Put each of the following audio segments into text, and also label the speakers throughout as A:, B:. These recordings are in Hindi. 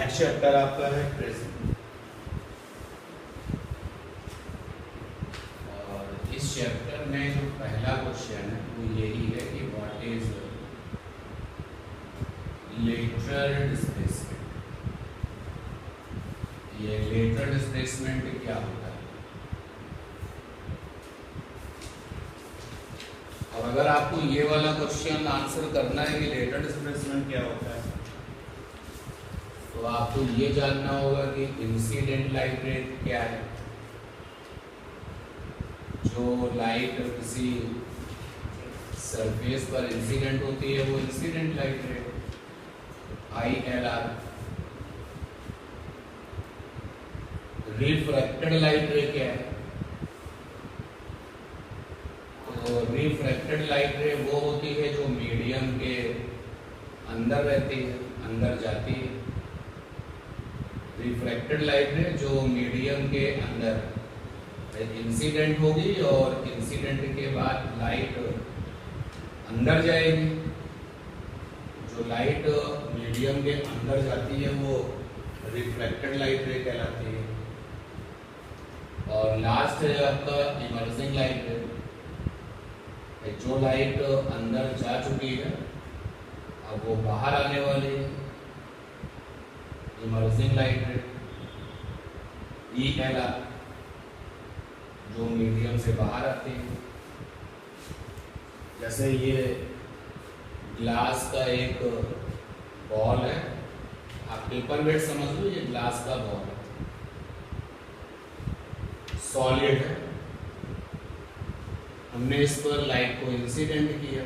A: नेक्स्ट चैप्टर आपका है ट्रेसिंग,
B: और इस चैप्टर में जो पहला क्वेश्चन है वो यही है कि व्हाट इज लेटरल डिस्प्लेसमेंट। ये लेटरल डिस्प्लेसमेंट क्या होता है? और अगर आपको ये वाला क्वेश्चन आंसर करना है कि लेटरल डिस्प्लेसमेंट क्या होता है, तो आपको ये जानना होगा कि इंसिडेंट लाइट रेट क्या है। जो लाइट किसी सरफेस पर इंसिडेंट होती है वो incident light rate ILR। Refracted light रे क्या है? तो रिफ्रैक्टेड लाइट रे वो होती है जो मीडियम के अंदर रहती है, अंदर जाती है। रिफ्रैक्टेड लाइट रे जो मीडियम के अंदर इंसिडेंट होगी और इंसिडेंट के बाद लाइट अंदर जाएगी। जो लाइट मीडियम के अंदर जाती है वो रिफ्रैक्टेड लाइट रे कहलाती है। और लास्ट है आपका इमर्जिंग लाइट रे। जो लाइट अंदर जा चुकी है अब वो बाहर आने वाली है, इमर्जिंग लाइट रे ELR, जो मीडियम से बाहर आती है। जैसे ये ग्लास का एक बॉल है, आप पेपर वेट समझ लो, ये ग्लास का बॉल है, सॉलिड है। हमने इस पर लाइट को इंसिडेंट किया,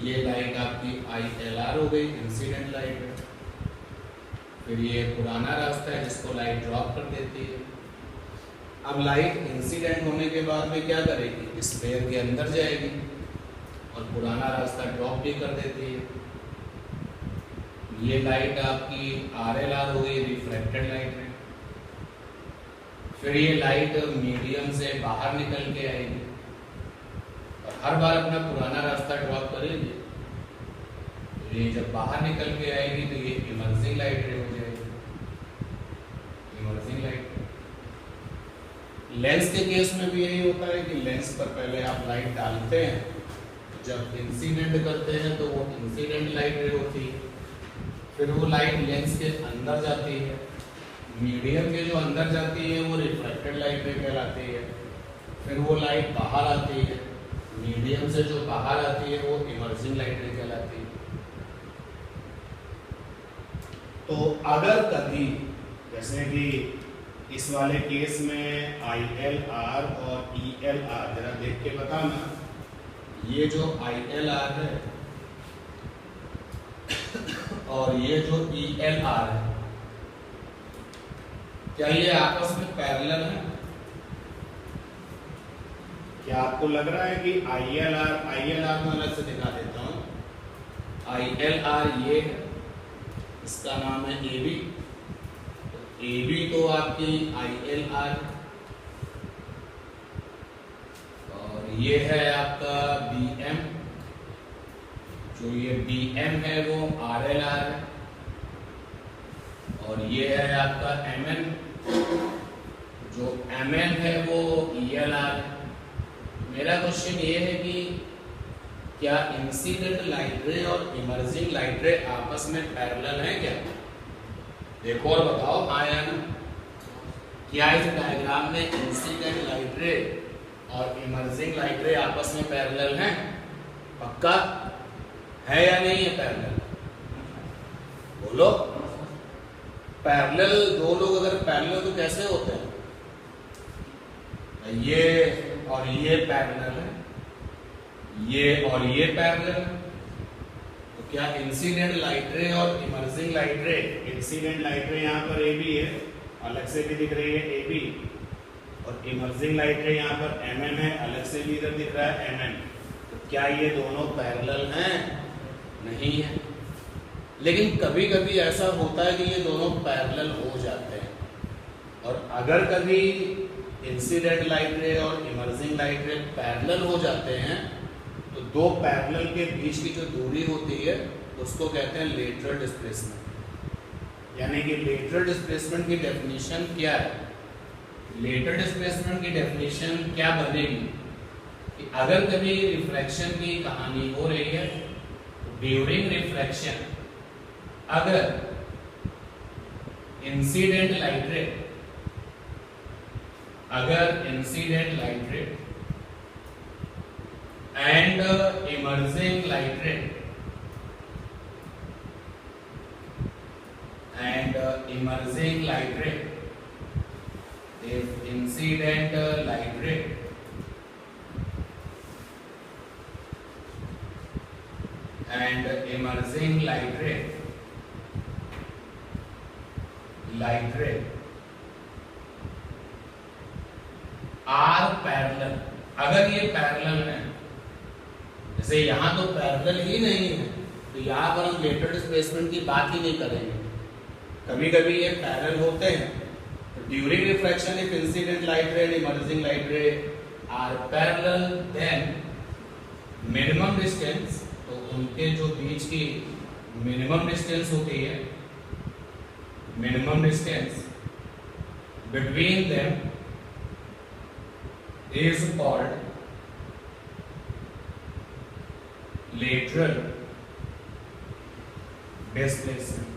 B: ये लाइट आपकी ILR हो गई, इंसिडेंट लाइट है। फिर ये पुराना रास्ता है जिसको लाइट ड्रॉप कर देती है। अब लाइट इंसिडेंट होने के बाद में क्या करेगी? स्फीयर के अंदर जाएगी और पुराना रास्ता ड्रॉप भी कर देती है। ये लाइट आपकी RLR हो गई, रिफ्रैक्टेड लाइट है। फिर ये लाइट मीडियम से बाहर निकल के आएगी और हर बार अपना पुराना रास्ता ड्रॉप करेगी। ये जब बाहर निकल के आएगी तो ये इमर्जिंग लाइट रे हो जाएगी, इमर्जिंग लाइट। लेंस के केस में भी यही होता है कि लेंस पर पहले आप लाइट डालते हैं, जब इंसिडेंट करते हैं तो वो इंसिडेंट लाइट रे होती है। फिर वो लाइट लेंस के अंदर जाती है, मीडियम के जो अंदर जाती है वो रिफ्रैक्टेड लाइट रे कहलाती है। फिर वो लाइट बाहर आती है, मीडियम से जो बाहर आती है वो इमर्जिंग लाइट रे कहलाती है।
A: तो अगर कभी जैसे कि इस वाले केस में ILR और ELR जरा देख के बताना,
B: ये जो ILR है और ये जो ELR है, क्या ये आपस में पैरेलल है?
A: क्या आपको लग रहा है कि ILR में अलग से दिखा देता हूँ।
B: ILR ये है, इसका नाम है AB। AB तो आपकी ILR और ये है आपका BM, जो ये BM है वो RLR है। और ये है आपका MN, जो MN है वो ELR है। मेरा क्वेश्चन ये है कि क्या इंसिडेंट लाइट रे और इमर्जिंग लाइट रे आपस में पैरेलल हैं क्या? देखो और बताओ हाँ या ना। क्या इस डायग्राम में इंसिडेंट लाइट रे और इमर्जिंग लाइट रे आपस में पैरेलल हैं? पक्का है या नहीं है पैरेलल? बोलो। पैरेलल, दो लोग अगर पैरेलल तो कैसे होते हैं? ये और ये पैरेलल है, ये और ये पैरेलल है। तो क्या इंसिडेंट लाइट रे और इमर्जिंग लाइट रे,
A: इंसिडेंट लाइट रे यहाँ पर AB है, अलग से भी दिख रही है AB, और इमर्जिंग लाइट रे यहाँ पर MM है, अलग से भी इधर दिख रहा है MM। तो क्या ये दोनों पैरेलल हैं? नहीं है। लेकिन कभी कभी ऐसा होता है कि ये दोनों पैरेलल हो जाते हैं। और अगर कभी इंसिडेंट लाइट रे और इमर्जिंग लाइट रे पैरेलल हो जाते हैं तो दो पैरेलल के बीच की जो दूरी होती है
B: उसको कहते हैं लेटरल डिस्प्लेसमेंट। यानी कि लेटरल डिस्प्लेसमेंट की डेफिनेशन क्या है? लेटरल डिस्प्लेसमेंट की डेफिनेशन क्या बनेगी कि अगर कभी रिफ्रैक्शन की कहानी हो रही है, ड्यूरिंग रिफ्रैक्शन अगर incident light ray and emerging light रे if incident light ray and emerging light ray are parallel, अगर ये पैरेलल है, जैसे यहाँ तो पैरेलल ही नहीं है तो यहाँ पर हम लेटरल डिस्प्लेसमेंट की बात ही नहीं करेंगे। कभी कभी ये पैरेलल होते हैं, during refraction if incident light ray and emerging light ray are parallel then minimum distance, तो उनके जो बीच की मिनिमम डिस्टेंस होती है, minimum distance between them is called lateral displacement.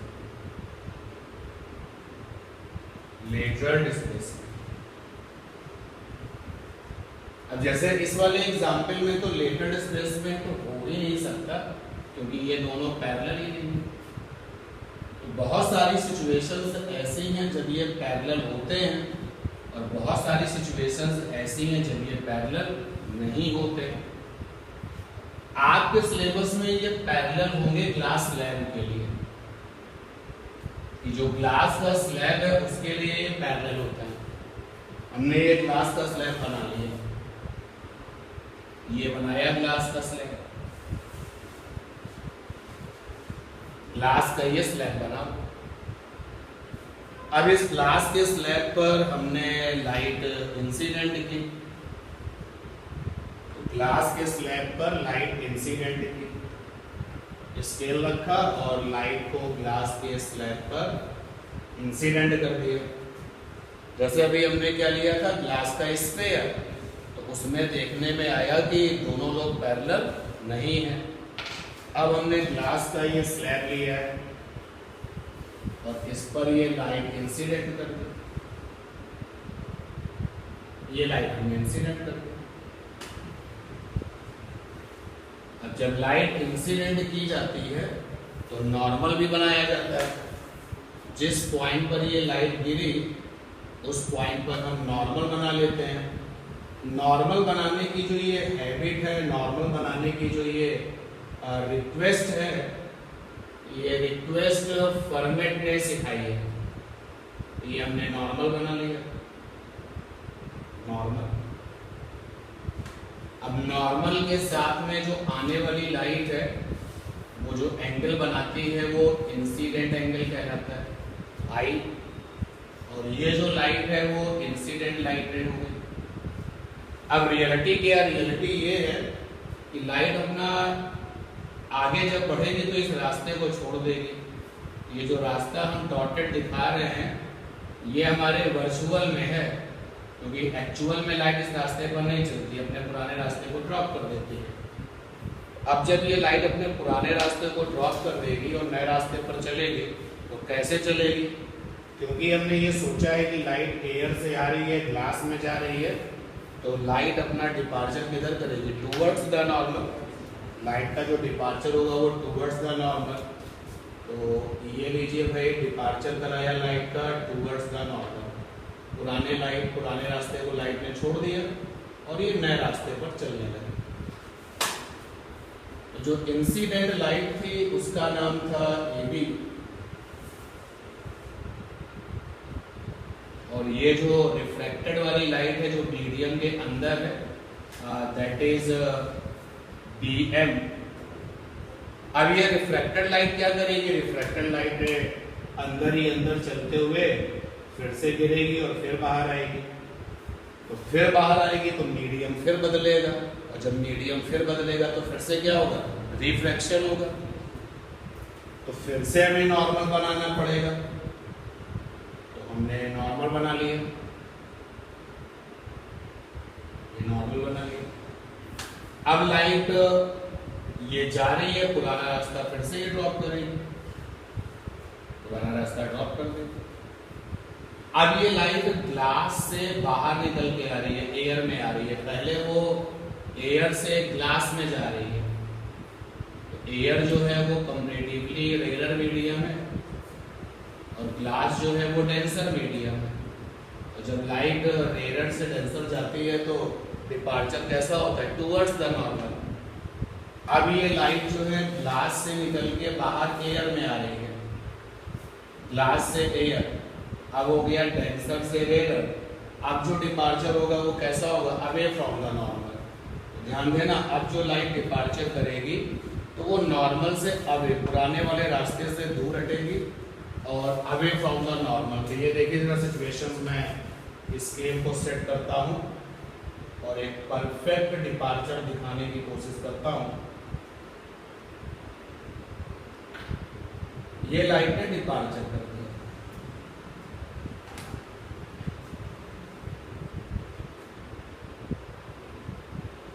B: अब जैसे इस वाले एग्जाम्पल में तो लेटरल डिस्प्लेसमेंट तो हो ही नहीं सकता क्योंकि ये दोनों पैरेलल ही नहीं। तो बहुत सारी सिचुएशंस ऐसी हैं जब ये पैरेलल होते हैं और बहुत सारी सिचुएशंस ऐसी हैं जब ये पैरेलल नहीं होते। आपके सिलेबस में ये पैरेलल होंगे ग्लास स्लैब के लिए, कि जो ग्लास का स्लैब है उसके लिए ये पैरेलल होता है। हमने ये ग्लास का स्लैब बना लिया, ये बनाया ग्लास का स्लैब, ग्लास का ये स्लैब बना। अब इस ग्लास के स्लैब पर हमने लाइट इंसिडेंट की, तो ग्लास के स्लैब पर लाइट इंसिडेंट की, स्केल रखा और लाइट को ग्लास के स्लैब पर इंसिडेंट कर दिया। जैसे अभी हमने क्या लिया था, ग्लास का स्फीयर, तो उसमें देखने में आया कि दोनों लोग पैरेलल नहीं है। अब हमने ग्लास का ये स्लैब लिया है और इस पर ये लाइट इंसिडेंट कर दी, ये लाइट हमने इंसिडेंट कर दी। अब जब लाइट इंसिडेंट की जाती है तो नॉर्मल भी बनाया जाता है। जिस पॉइंट पर ये लाइट गिरी उस पॉइंट पर हम नॉर्मल बना लेते हैं। नॉर्मल बनाने की जो ये हैबिट है, नॉर्मल बनाने की जो ये रिक्वेस्ट है, ये रिक्वेस्ट फॉर्मेट ने सिखाई है। ये हमने नॉर्मल बना लिया, नॉर्मल। अब नॉर्मल के साथ में जो आने वाली लाइट है वो जो एंगल बनाती है वो इंसिडेंट एंगल कहलाता है, आई। और ये जो लाइट है वो इंसिडेंट लाइट रे हो गई। अब रियलिटी क्या है? रियलिटी ये है कि लाइट अपना आगे जब बढ़ेगी तो इस रास्ते को छोड़ देगी। ये जो रास्ता हम डॉटेड दिखा रहे हैं ये हमारे वर्चुअल में है, क्योंकि एक्चुअल में लाइट इस रास्ते पर नहीं चलती, अपने पुराने रास्ते को ड्रॉप कर देती है। अब जब ये लाइट अपने पुराने रास्ते को ड्रॉप कर देगी और नए रास्ते पर चलेगी तो कैसे चलेगी? क्योंकि हमने ये सोचा है कि लाइट एयर से आ रही है, ग्लास में जा रही है, तो लाइट अपना डिपार्चर किधर करेगी? Towards the normal. लाइट का जो डिपार्चर होगा वो टूवर्ड्स द नॉर्मल। तो ये लीजिए भाई, डिपार्चर कराया लाइट का टूवर्ड्स द नॉर्मल। पुराने रास्ते को लाइट ने छोड़ दिया और ये नए रास्ते पर चलने लगे। तो जो इंसिडेंट लाइट थी उसका नाम था एबी, और ये जो रिफ्रैक्टेड वाली लाइट है जो मीडियम के अंदर है, दैट इज डीएम। अब ये रिफ्रैक्टेड लाइट क्या करेगी? रिफ्रैक्टेड लाइट अंदर ही अंदर चलते हुए फिर से गिरेगी और फिर बाहर आएगी। तो फिर बाहर आएगी तो मीडियम फिर बदलेगा, और जब मीडियम फिर बदलेगा तो फिर से क्या होगा? रिफ्रैक्शन होगा।
A: तो फिर से हमें नॉर्मल बनाना पड़ेगा, तो हमने नॉर्मल बना लिया, ये नॉर्मल बना लिया। अब लाइट ये जा रही है, पुराना रास्ता फिर से ये ड्रॉप करेगी, पुराना रास्ता ड्रॉप कर देंगे। अब ये लाइट ग्लास से बाहर निकल के आ रही है, एयर में आ रही है, पहले वो एयर से ग्लास में जा रही है। तो एयर जो है वो कंपैरेटिवली रेयर मीडियम है और ग्लास जो है वो डेंसर मीडियम है। तो जब लाइट रेयर से डेंसर जाती है तो डिपार्चर कैसा होता है, टुवर्ड्स द नॉर्मल। अब ये लाइट जो है ग्लास से निकल के बाहर एयर में आ रही है, ग्लास से एयर, अब हो गया डेंसर से रेयर। अब जो डिपार्चर होगा वो कैसा होगा, अवे फ्रॉम द नॉर्मल। ध्यान देना, अब जो लाइट डिपार्चर करेगी तो वो नॉर्मल से अवे, पुराने वाले रास्ते से दूर हटेगी और अवे फ्रॉम द नॉर्मल। तो ये देखिए जरा सिचुएशंस में इस स्केल को सेट करता हूँ और एक परफेक्ट डिपार्चर दिखाने की कोशिश करता हूँ। ये लाइट ने डिपार्चर कर दिया,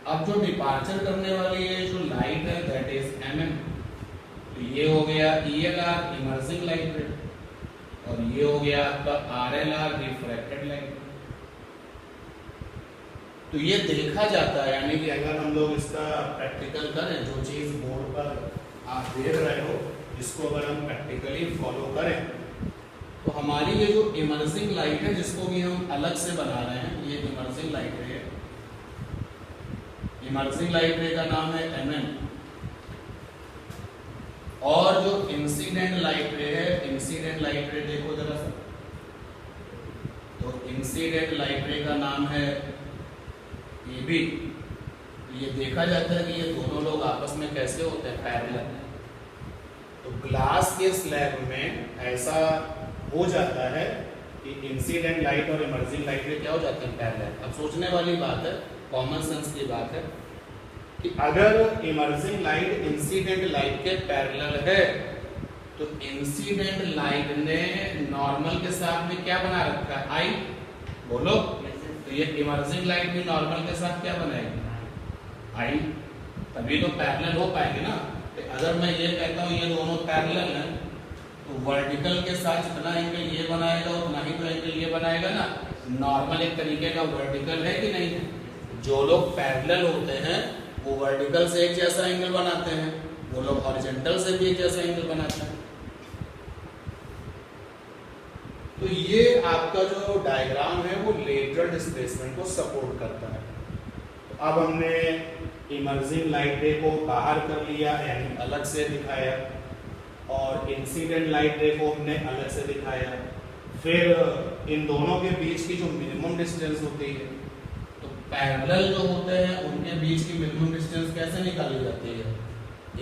A: अब जो डिपार्चर करने वाली है जो लाइट है दैट इज एमएम। तो ये हो गया ईएलआर, इमर्सिंग लाइट रे, और ये हो गया आपका आरएलआर, रिफ्रैक्टेड लाइट। तो ये देखा जाता है, यानी कि अगर हम लोग इसका प्रैक्टिकल करें, जो चीज बोर्ड पर आप देख रहे हो इसको अगर हम प्रैक्टिकली फॉलो करें तो हमारी ये जो इमर्सिंग लाइट है जिसको भी हम अलग से बना रहे हैं, ये इमर्सिंग लाइट रे है। इमर्सिंग लाइट रे का नाम है एमएम। और जो इंसिडेंट लाइट रे है, इंसिडेंट लाइट रे देखो जरा सा, तो इंसिडेंट लाइट रे का नाम है एबी। ये देखा जाता है कि ये दोनों लोग आपस में कैसे होते हैं, पैरेलल। तो ग्लास के स्लैब में ऐसा हो जाता है कि इंसिडेंट लाइट और इमर्जिंग लाइट रे क्या हो जाते हैं, पैरेलल। अब सोचने वाली बात है, कॉमन सेंस की बात है कि अगर इमर्जिंग लाइट इंसिडेंट लाइट के पैरेलल है तो इंसिडेंट लाइट ने नॉर्मल के साथ में क्या बना रखा है, आई, बोलो। तो ये इमर्जिंग लाइट भी नॉर्मल के साथ क्या बनाएगी, आई, तभी तो पैरेलल हो पाएंगे ना। तो अगर मैं ये कहता हूँ ये दोनों पैरेलल हैं तो वर्टिकल के साथ जितना एंगल ये बनाएगा उतना ही तो एंगल ये बनाएगा ना। नॉर्मल एक तरीके का वर्टिकल है कि नहीं है। जो लोग पैरेलल होते हैं वो वर्टिकल से एक जैसा एंगल बनाते हैं, वो लोग हॉरिजॉन्टल से भी एक जैसा एंगल बनाते हैं। तो ये आपका जो डायग्राम है वो लेटरल डिस्प्लेसमेंट को सपोर्ट करता है। तो अब हमने इमर्जिंग लाइट रे को बाहर कर लिया, यानी अलग से दिखाया, और इंसिडेंट लाइट रे को हमने अलग से दिखाया। फिर इन दोनों के बीच की जो मिनिमम डिस्टेंस होती है, तो पैरेलल जो होते हैं उनके बीच की मिनिमम डिस्टेंस कैसे निकाली जाती है,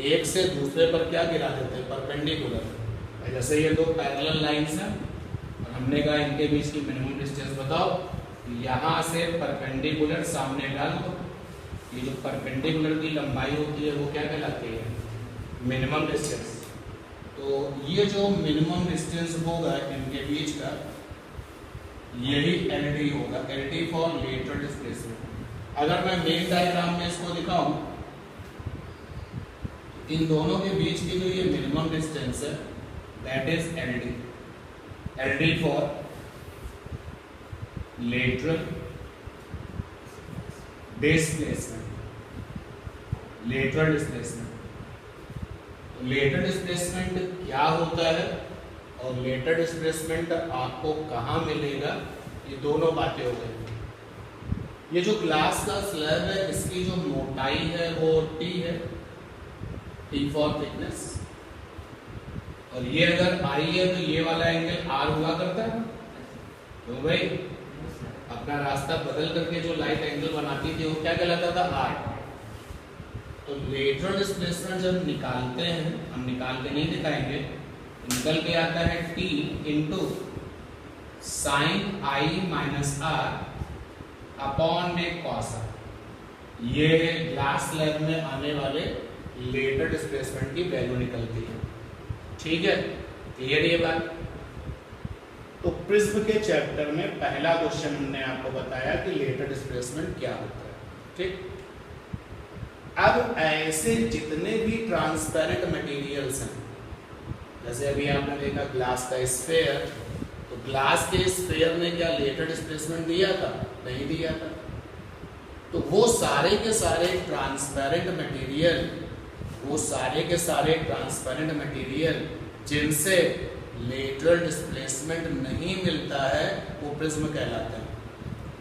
A: एक से दूसरे पर क्या गिरा देते हैं, परपेंडिकुलर। जैसे ये दो पैरेलल लाइंस हैं और हमने कहा इनके बीच की मिनिमम डिस्टेंस बताओ, यहाँ से परपेंडिकुलर सामने डाल दो। ये जो परपेंडिकुलर की लंबाई होती है वो क्या कहलाती है, मिनिमम डिस्टेंस। तो ये जो मिनिमम डिस्टेंस होगा इनके बीच का, यही LD होगा, LD फॉर लेटरल डिस्प्लेसमेंट। अगर मैं मेन डायग्राम में इसको दिखाऊं, इन दोनों के बीच की जो ये मिनिमम डिस्टेंस है that is LD। LD for lateral displacement, lateral displacement. Lateral displacement क्या होता है और लेटरल डिस्प्लेसमेंट आपको कहाँ मिलेगा, ये दोनों बातें हो गई। ये जो ग्लास का स्लैब है इसकी जो मोटाई है वो T है, T फॉर थिकनेस, और ये अगर I है तो ये वाला एंगल R हुआ करता है। तो भाई अपना रास्ता बदल करके जो लाइट एंगल बनाती थी वो क्या कहलाता था, R। तो लेटरल डिस्प्लेसमेंट जब निकालते हैं, हम निकाल के नहीं दिखाएंगे, निकल के आता है T into sine I minus R upon में कॉस R। ये ग्लास स्लैब में आने वाले लेटरल डिस्प्लेसमेंट की वैल्यू निकलती है।
B: ठीक है, क्लियर ये बात।
A: तो प्रिज्म के चैप्टर में पहला क्वेश्चन हमने आपको बताया कि लेटर डिस्प्लेसमेंट क्या होता है, ठीक। अब ऐसे जितने भी ट्रांसपेरेंट मटेरियल्स हैं, जैसे अभी आपने देखा ग्लास का स्फेयर, तो ग्लास के स्फेयर ने क्या लेटर डिस्प्लेसमेंट दिया था? नहीं दिया था। तो वो सारे के सारे ट्रांसपेरेंट मटेरियल, वो सारे के सारे ट्रांसपेरेंट मटेरियल जिनसे लेटरल डिस्प्लेसमेंट नहीं मिलता है वो प्रिज्म कहलाते हैं।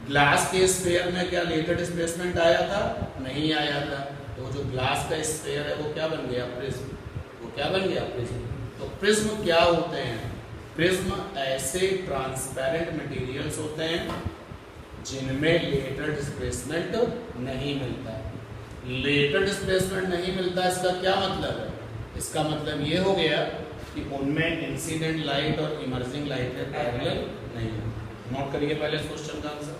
A: ग्लास के स्फेयर में क्या लेटर डिस्प्लेसमेंट आया था? नहीं आया था। तो जो ग्लास का स्फेयर है वो क्या बन गया? प्रिज्म। वो क्या बन गया? प्रिज्म। तो प्रिज्म क्या होते हैं? प्रिज्म ऐसे ट्रांसपेरेंट मटेरियल्स होते हैं जिनमें लेटर डिस्प्लेसमेंट नहीं मिलता है। लेटर डिस्प्लेसमेंट नहीं मिलता, इसका क्या मतलब है? इसका मतलब ये हो गया कि उनमें इंसिडेंट लाइट और इमर्जिंग लाइट पैरेलल नहीं है। नोट करिए पहले इस क्वेश्चन का आंसर।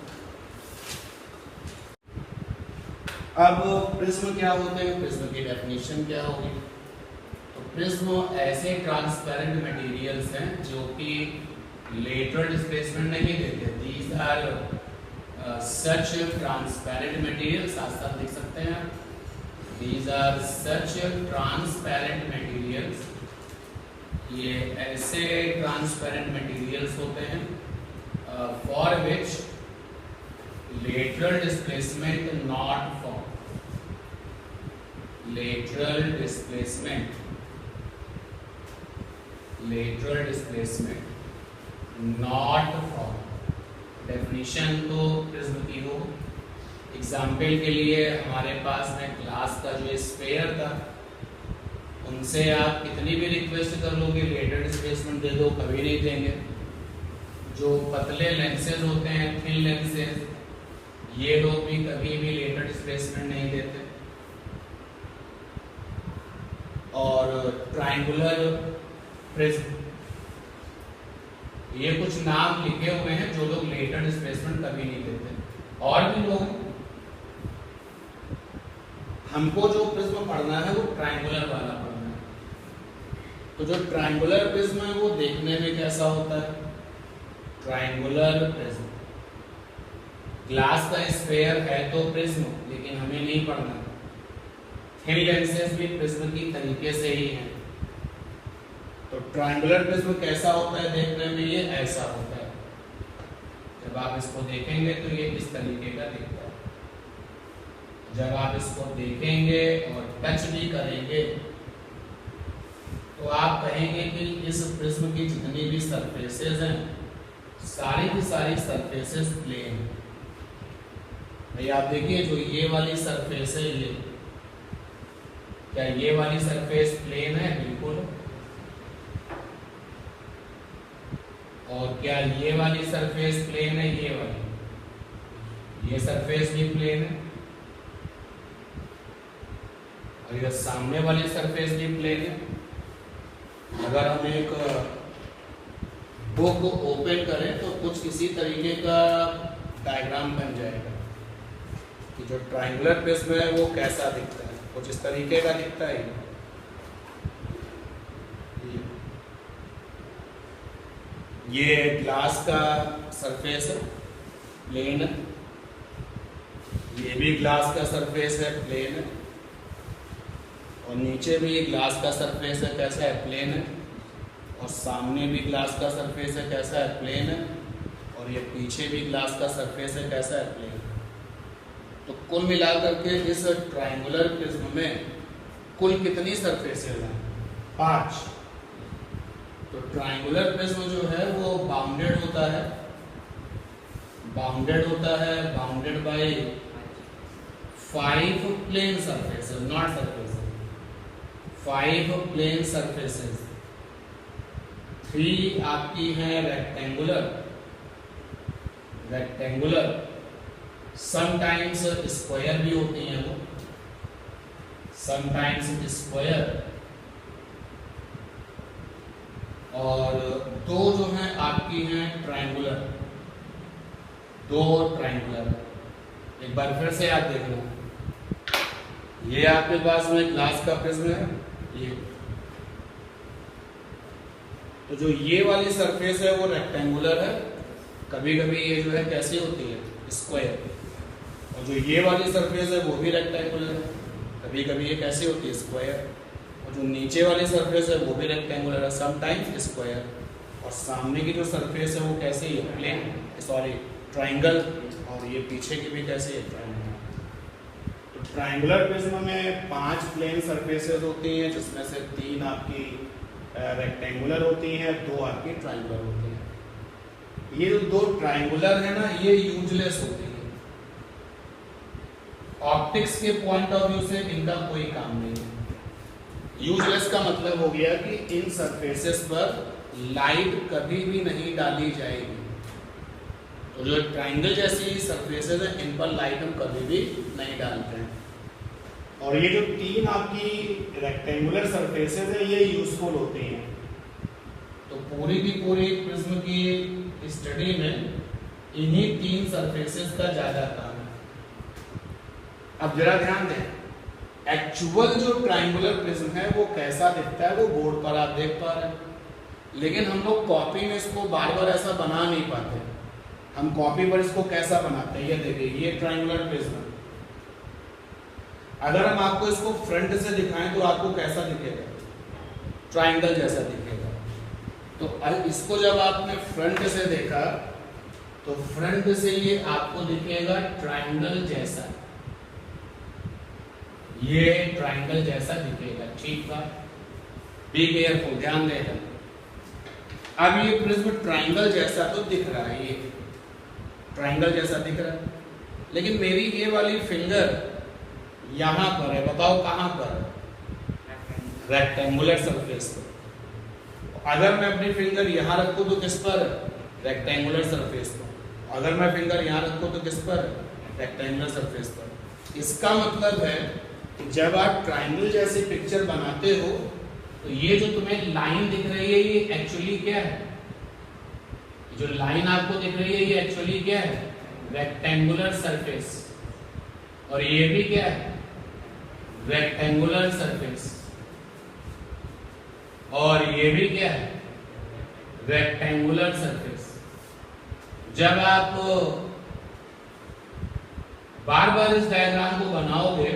A: अब प्रिज्म क्या होते हैं? प्रिज्म की डेफिनेशन क्या होगी? तो प्रिज्म ऐसे ट्रांसपेरेंट मटेरियल्स हैं जो कि लेटरल डिस्प्लेसमेंट नहीं देते। These are such transparent materials, साथ साथ लिख सकते हैं। These are such transparent materials, ये ऐसे ट्रांसपेरेंट मटेरियल्स होते हैं for which lateral displacement not form, lateral displacement not form. Definition तो प्रिज्म की हो। एग्जाम्पल के लिए हमारे पास में ग्लास का जो स्फेयर था, उनसे आप कितनी भी रिक्वेस्ट कर लोगे लेटर डिस्प्लेसमेंट दे दो, कभी नहीं देंगे। जो पतले लेंसेज होते हैं, थिन लेंसेज, ये लोग भी कभी भी लेटर डिस्प्लेसमेंट नहीं देते। और ट्रायंगुलर प्रिज्म, ये कुछ नाम लिखे हुए हैं जो लोग लेटर डिस्प्लेसमेंट कभी नहीं देते। और भी लोग, हमको जो प्रिज्म पढ़ना है वो ट्रायंगुलर वाला पढ़ना है। तो जो ट्रायंगुलर प्रिज्म है वो देखने में कैसा होता है? ट्रायंगुलर प्रिज्म, ग्लास का स्फेयर है तो प्रिज्म, लेकिन हमें नहीं पढ़ना। थिन लेंसेज भी प्रिज्म की तरीके से ही हैं। तो ट्रायंगुलर प्रिज्म कैसा होता है देखने में? ये ऐसा होता है। जब आप इसको देखेंगे तो ये इस तरीके का दिखता है। जब आप इसको देखेंगे और टच भी करेंगे तो आप कहेंगे कि इस प्रिज्म की जितनी भी सरफेसेस हैं, सारी की सारी सरफेसेस प्लेन है। भाई आप देखिए, जो ये वाली सरफेस है, ये क्या ये वाली सरफेस प्लेन है? बिल्कुल। और क्या ये वाली सरफेस प्लेन है? ये वाली, ये सरफेस भी प्लेन है। और ये सामने वाली सरफेस भी प्लेन है। अगर हम एक बुक ओपन करें तो कुछ इसी तरीके का डायग्राम बन जाएगा कि जो ट्रायंगुलर प्रिज्म है वो कैसा दिखता है। कुछ इस तरीके का दिखता है। ये ग्लास का सरफेस है, प्लेन है। ये भी ग्लास का सरफेस है, प्लेन है। और नीचे भी ग्लास का सरफेस है, कैसा है? प्लेन है। और सामने भी ग्लास का सरफेस है, कैसा है? प्लेन है। और ये पीछे भी ग्लास का सरफेस है, कैसा है? प्लेन। तो कुल मिलाकर के इस ट्रायंगुलर प्रिज्म में कुल कितनी सरफेसेस हैं? 5। तो ट्रायंगुलर प्रिज्म जो है वो बाउंडेड होता है, bounded by 5 plane surfaces, not surfaces, 5 plane surfaces. 3 आपकी हैं रेक्टेंगुलर, समटाइम्स स्क्वायर भी होती हैं वो, समटाइम्स स्क्वायर। और 2 जो हैं आपकी हैं ट्रायंगुलर, 2 ट्रायंगुलर। एक बार फिर से आप देख लो, ये आपके पास में ग्लास का प्रिज्म है,
B: तो जो ये वाली सरफेस है वो रेक्टेंगुलर है, कभी कभी ये जो है कैसी होती है, स्क्वायर। और जो ये वाली सरफेस है वो भी रेक्टेंगुलर है, कभी कभी ये कैसी होती है, स्क्वायर। और जो नीचे वाली सरफेस है वो भी रेक्टेंगुलर है, समटाइम्स स्क्वायर। और सामने की जो सरफेस है वो कैसी है, प्लेन, सॉरी ट्राइंगल। और ये पीछे की भी कैसी है, ट्राइंगल।
A: तो ट्राइंगुलर प्रिज्म में 5 प्लेन सरफेसेस होती हैं, जिसमें से 3 आपकी रेक्टेंगुलर होती हैं, 2 आपकी ट्राइंगुलर होती हैं।
B: ये जो 2 ट्राइंगुलर है ना, ये यूजलेस होती है। ऑप्टिक्स के पॉइंट ऑफ व्यू से इनका कोई काम नहीं है। यूजलेस का मतलब हो गया कि इन सरफेसेस पर लाइट कभी भी नहीं डाली जाएगी। तो जो ट्राइंगल जैसी सरफेसेस है इन पर लाइट हम कभी भी नहीं डालते हैं।
A: और ये जो 3 आपकी रेक्टेंगुलर सरफेसेस है ये यूजफुल होती हैं।
B: तो पूरी की पूरी प्रिज्म की स्टडी में इन्हीं 3 सरफेसेस का ज्यादा काम है। अब जरा ध्यान दें, एक्चुअल जो ट्राइंगुलर प्रिज्म है वो कैसा दिखता है वो बोर्ड पर आप देख पा रहे हैं, लेकिन हम लोग कॉपी में इसको बार बार ऐसा बना नहीं पाते। हम कॉपी पर इसको कैसा बनाते हैं, ये देखिए, ये ट्राइंगुलर प्रिज्म। अगर हम आपको इसको फ्रंट से दिखाएं तो आपको कैसा दिखेगा, ट्राइंगल जैसा दिखेगा। तो इसको जब आपने फ्रंट से देखा तो फ्रंट से ये आपको दिखेगा ट्राइंगल जैसा, ये ट्राइंगल जैसा दिखेगा, ठीक था। बी केयरफुल, ध्यान देना। अब ये प्रिज्म ट्राइंगल जैसा तो दिख रहा है, ये ट्राइंगल जैसा दिख रहा है, लेकिन मेरी ये वाली फिंगर यहां पर है, बताओ कहां पर, रेक्टेंगुलर सरफेस पर। अगर मैं अपनी फिंगर यहां रखूं तो किस पर, रेक्टेंगुलर सरफेस पर। अगर मैं फिंगर यहां रखूं तो किस पर, रेक्टेंगुलर सरफेस पर। इसका मतलब है कि जब आप ट्राइंगल जैसी पिक्चर बनाते हो तो ये जो तुम्हें लाइन दिख रही है ये एक्चुअली क्या है, जो लाइन आपको दिख रही है ये एक्चुअली क्या है, रेक्टेंगुलर सरफेस। और ये भी क्या है, रेक्टेंगुलर सरफेस। और ये भी क्या है, रेक्टेंगुलर सरफेस। जब आप बार बार इस डायग्राम को बनाओगे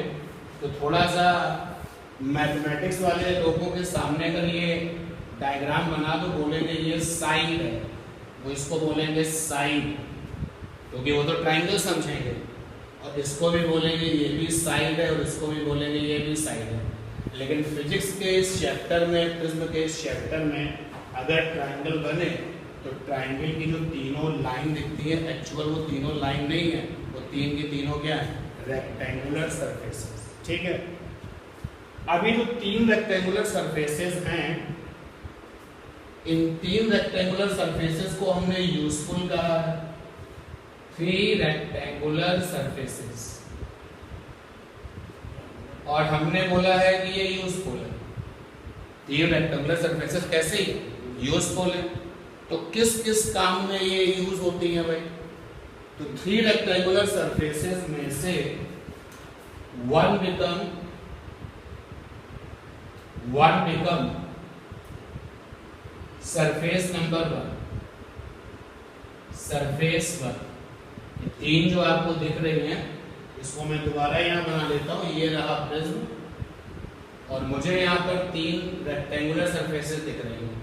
B: तो थोड़ा सा मैथमेटिक्स वाले लोगों के सामने अगर ये डायग्राम बना तो बोलेंगे ये साइड है, वो इसको बोलेंगे साइड, क्योंकि वो तो ट्राइंगल समझेंगे। और इसको भी बोलेंगे ये भी साइड है, और इसको भी बोलेंगे ये भी साइड है। लेकिन फिजिक्स के इस चैप्टर में, प्रिज्म के इस चैप्टर में अगर ट्राइंगल बने तो ट्राइंगल की जो तीनों लाइन दिखती है एक्चुअल वो तीनों लाइन नहीं है, वो 3 की तीनों क्या है, रेक्टेंगुलर सरफेसेस। ठीक है। अभी जो 3 रेक्टेंगुलर सरफेसेस हैं, इन 3 रेक्टेंगुलर सरफेसेस को हमने यूजफुल कहा है, 3 रेक्टेंगुलर सरफेसेस। और हमने बोला है कि ये यूजफुल है। 3 रेक्टेंगुलर सरफेसेस कैसे यूजफुल है, तो किस किस काम में ये यूज होती है भाई। तो 3 रेक्टेंगुलर सरफेसेस में से one become surface number 1, surface 1। 3 जो आपको दिख रही हैं इसको मैं दोबारा यहाँ बना लेता हूँ, ये रहा प्रिज्म, और मुझे यहाँ पर 3 रेक्टेंगुलर सरफेसेस दिख रही हैं।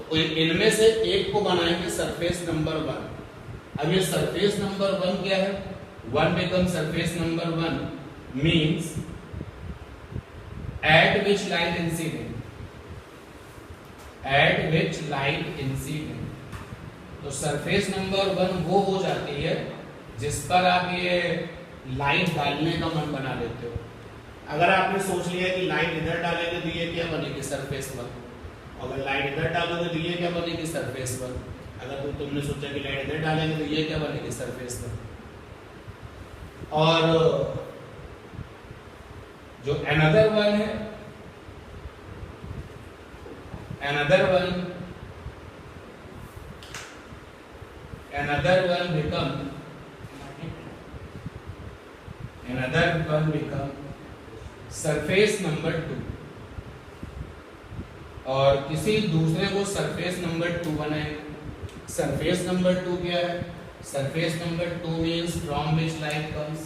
B: तो इनमें से एक को बनाएंगे सरफेस नंबर 1। अब ये सरफेस नंबर 1 क्या है, 1 become surface number 1 means at which light incident, at which light incident। तो सरफेस नंबर 1 वो हो जाती है जिस पर आप ये लाइट डालने का मन बना लेते हो। अगर आपने सोच लिया कि लाइट इधर डालेंगे तो ये क्या बनेगी, सरफेस 1। अगर लाइट इधर डालोगे तो ये क्या बनेगी, सरफेस 1। अगर तुमने सोचा कि लाइट इधर डालेंगे तो ये क्या बनेगी, सरफेस 1। और जो another one है, another one become surface number 2। और किसी दूसरे को सरफेस नंबर 2 बनाएंगे। सरफेस नंबर 2 क्या है? Surface number 2 means from which light comes,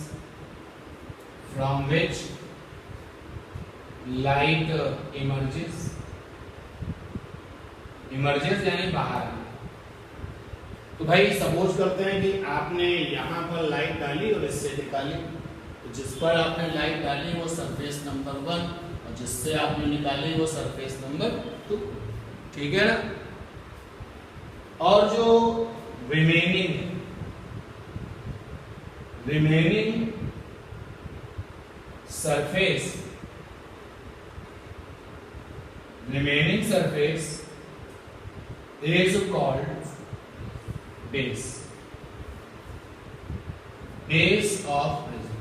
B: from which light emerges, emerges यानी बाहर।
A: तो भाई सपोज करते हैं कि आपने यहाँ पर लाइट डाली और इससे निकाली,
B: तो जिस पर आपने लाइट डाली वो सरफेस नंबर 1 और जिससे आपने निकाली वो सरफेस नंबर 2, ठीक है ना। और जो remaining surface is called base of prism।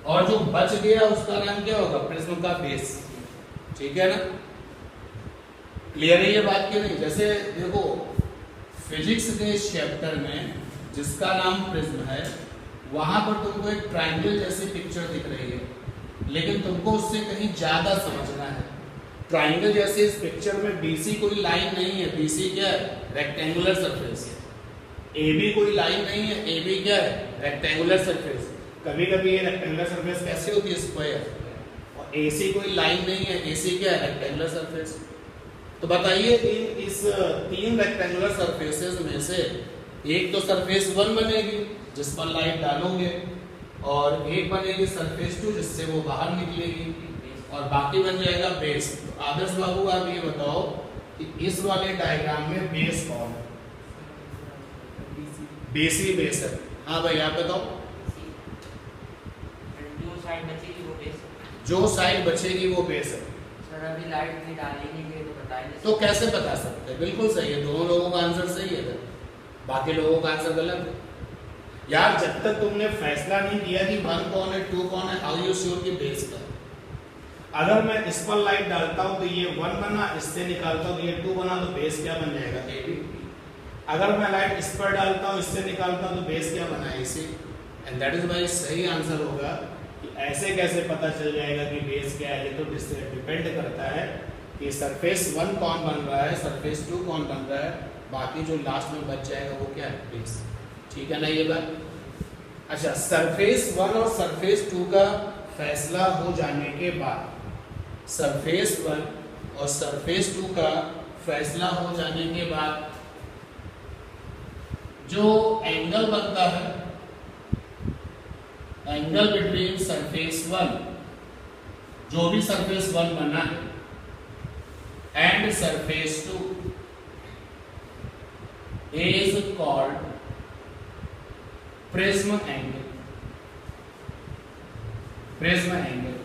B: और जो बच गया उसका नाम क्या होगा? प्रिज्म का बेस, ठीक है ना। क्लियर है ये बात कि नहीं? जैसे देखो फिजिक्स के इस चैप्टर में जिसका नाम प्रिज्म है वहां पर तुमको एक ट्रायंगल जैसी पिक्चर दिख रही है, लेकिन तुमको उससे कहीं ज्यादा समझना है। ट्रायंगल जैसे इस पिक्चर में BC कोई लाइन नहीं है, BC क्या है? रेक्टेंगुलर सरफेस है। AB कोई लाइन नहीं है, AB क्या है? Rectangular surface. कभी कभी ये रेक्टेंगुलर सरफेस कैसे होती है? स्क्वायर। और AC कोई लाइन नहीं है, AC क्या है? Rectangular surface. तो बताइए इस 3 रेक्टेंगुलर सरफेसेस में से एक तो सरफेस 1 बनेगी जिस पर लाइट डालोगे, और एक बनेगी सरफेस 2 जिससे वो बाहर निकलेगी, और बाकी बन जाएगा बेस। तो आदर्श बाबू आप ये बताओ कि इस वाले डायग्राम में बेस कौन है? BC बेस है। हाँ भाई आप बताओ। जो साइड बचेगी वो बेस है।
C: सर अभी लाइट नहीं डालेंगे तो बताइए।
B: तो कैसे बता सकते हैं? बिल्कुल सही है, दोनों लोगों का आंसर सही है, बाकी लोगों का आंसर गलत है।
A: यार जब तक तुमने फैसला नहीं किया कि 1 कौन है 2 कौन है, हाउ यू श्योर कि बेस का? अगर मैं इस पर लाइट डालता हूं तो ये 1 बना, इससे निकालता हूं तो ये 2 बना, तो बेस क्या बन जाएगा? AB। अगर मैं लाइट इस पर डालता हूं इससे निकालता हूं तो बेस क्या बना? AC। And that is why सही आंसर होगा कि ऐसे कैसे पता चल जाएगा कि बेस क्या है? ये तो डिपेंड करता है कि सरफेस 1 कौन बन रहा है, सरफेस 2 कौन बन रहा है, बाकी जो लास्ट में बच जाएगा वो क्या है? बेस। ठीक है ना ये बात? अच्छा, सरफेस 1 और सरफेस 2 का फैसला हो जाने के बाद, सरफेस 1 और सरफेस 2 का फैसला हो जाने के बाद जो एंगल बनता है, एंगल बिटवीन सरफेस 1, जो भी सरफेस 1 बना है and surface 2 is called prism angle. Prism angle,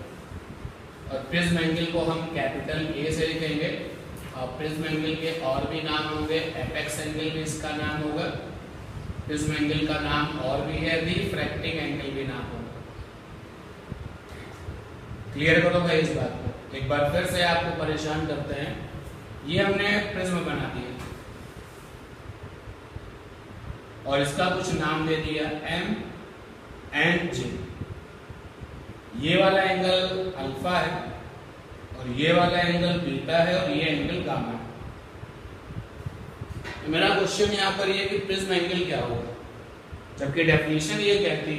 A: और प्रिज्म एंगल को हम कैपिटल A से लिखेंगे। और प्रिज्म एंगल के और भी नाम होंगे, एपेक्स एंगल भी इसका नाम होगा, प्रिज्म एंगल का नाम और भी है, रिफ्रैक्टिंग एंगल भी नाम होगा। क्लियर करो भाई इस बात को। एक बार फिर से आपको परेशान करते हैं। ये हमने प्रिज्म बना दिया और इसका कुछ नाम दे दिया M एंड J। ये वाला एंगल अल्फा है और ये वाला एंगल बीटा है और ये एंगल गामा है। तो मेरा क्वेश्चन यहाँ पर ये कि प्रिज्म एंगल क्या होगा, जबकि डेफिनेशन ये कहती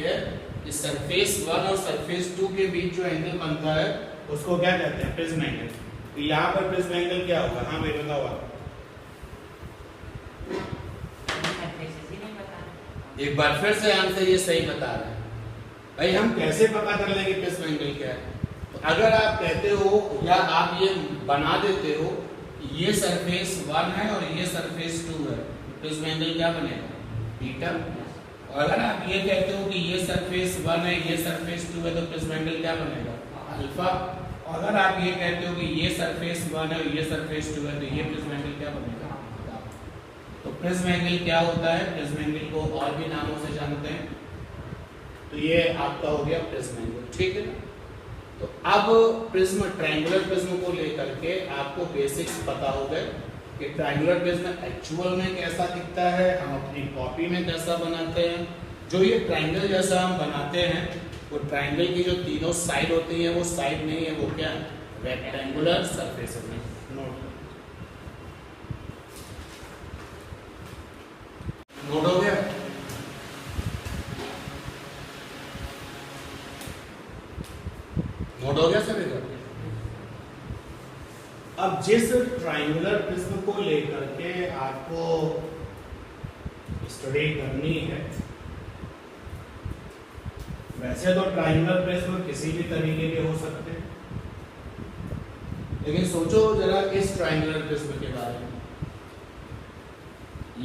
A: है कि सरफेस 1 और सरफेस 2 के बीच जो एंगल बनता है उसको क्या कहते हैं? Prism angle. तो यहाँ पर प्रिज्म एंगल क्या होगा? हाँ भाई बताओ आप। एक बार फिर से आंसर ये सही बता रहे हैं भाई। हम कैसे पता कर लेंगे प्रिज्म एंगल क्या है? तो अगर आप कहते हो या आप ये बना देते हो ये सरफेस 1 है और ये सरफेस 2 है, प्रिज्म एंगल क्या बनेगा? बीटा। और अगर आप ये कहते हो कि ये सरफेस 1 है ये सरफेस 2 है तो प्रिज्म एंगल क्या बनेगा? अल्फा। और अगर आप ये कहते हो कि ये सरफेस 1 है और ये सरफेस 2 है तो ये प्रिज्म एंगल क्या बनेगा? तो प्रिज्म एंगल क्या होता है? प्रिज्म एंगल को और भी नामों से जानते हैं। तो ये आपका हो गया प्रिज्म एंगल, ठीक है। तो अब प्रिज्म, ट्रायंगुलर प्रिज्म को लेकर के आपको बेसिक्स पता हो गए कि ट्रायंगुलर प्रिज्म एक्चुअल में कैसा दिखता है, हम अपनी कॉपी में कैसा बनाते हैं। जो ये ट्रायंगल जैसा हम बनाते हैं
B: वो ट्राइंगल की जो तीनों साइड होती है वो साइड नहीं है, वो क्या है, रेक्टेंगुलर सरफेस है।
A: नोट
B: नोट हो गया। नोट हो गया सर इधर।
A: अब जिस ट्राइंगुलर प्रिज्म को लेकर के आपको स्टडी करनी है, वैसे तो ट्राइंगुलर प्रिज्म किसी भी तरीके के हो सकते हैं,
B: लेकिन सोचो जरा इस ट्राइंगुलर प्रिज्म के बारे में।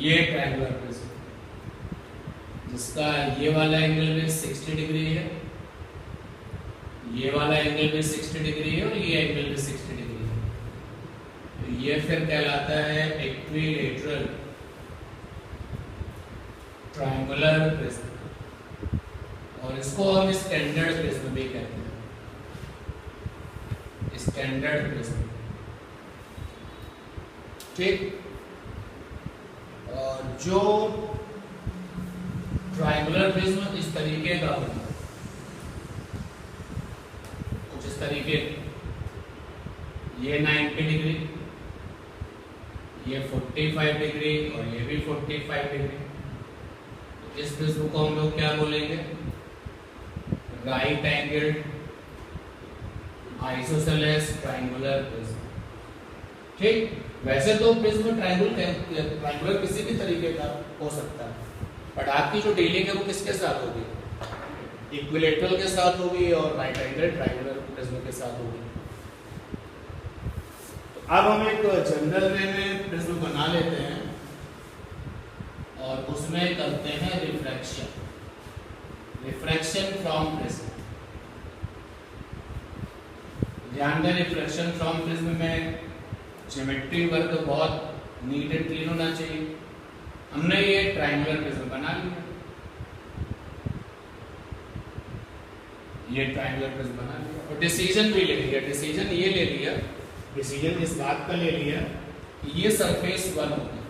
B: ये ट्राइंगुलर प्रिज्म जिसका ये वाला एंगल भी 60 डिग्री है, ये वाला एंगल भी 60 डिग्री है और ये एंगल भी 60 डिग्री है, तो ये फिर कहलाता है इक्विलेटरल ट्रायंगुलर प्रिज्म, और इसको हम स्टैंडर्ड प्रिज्म भी कहते हैं, स्टैंडर्ड प्रिज्म। ठीक, और जो ट्रायंगुलर प्रिज्म इस तरीके का होता है, कुछ इस तरीके, ये 90 डिग्री, ये 45 डिग्री और ये भी 45 डिग्री। तो इस प्रिज्म को हम लोग क्या बोलेंगे, right angled isosceles triangular prism. ठीक, वैसे तो प्रिज्म ट्रायंगुलर किसी भी तरीके का हो सकता है, बट आपकी जो डीलिंग है वो किसके साथ होगी, इक्विलेटरल के साथ होगी और राइट एंगल ट्रायंगुलर प्रिज्म के साथ होगी।
A: तो अब हम एक जनरल वे में प्रिज्म बना लेते हैं
B: और उसमें करते हैं रिफ्रैक्शन, रिफ्रैक्शन फ्रॉम प्रिज्म। ध्यान दें, रिफ्रैक्शन फ्रॉम प्रिज्म में ज्योमेट्री वर्क बहुत नीट एंड क्लीन होना चाहिए। हमने ये ट्रायंगुलर प्रिज्म बना लिया, ये ट्रायंगुलर प्रिज्म बना लिया और डिसीजन भी ले लिया। डिसीजन ये ले लिया,
A: डिसीजन इस बात का ले लिया,
B: ये सरफेस 1 होगी।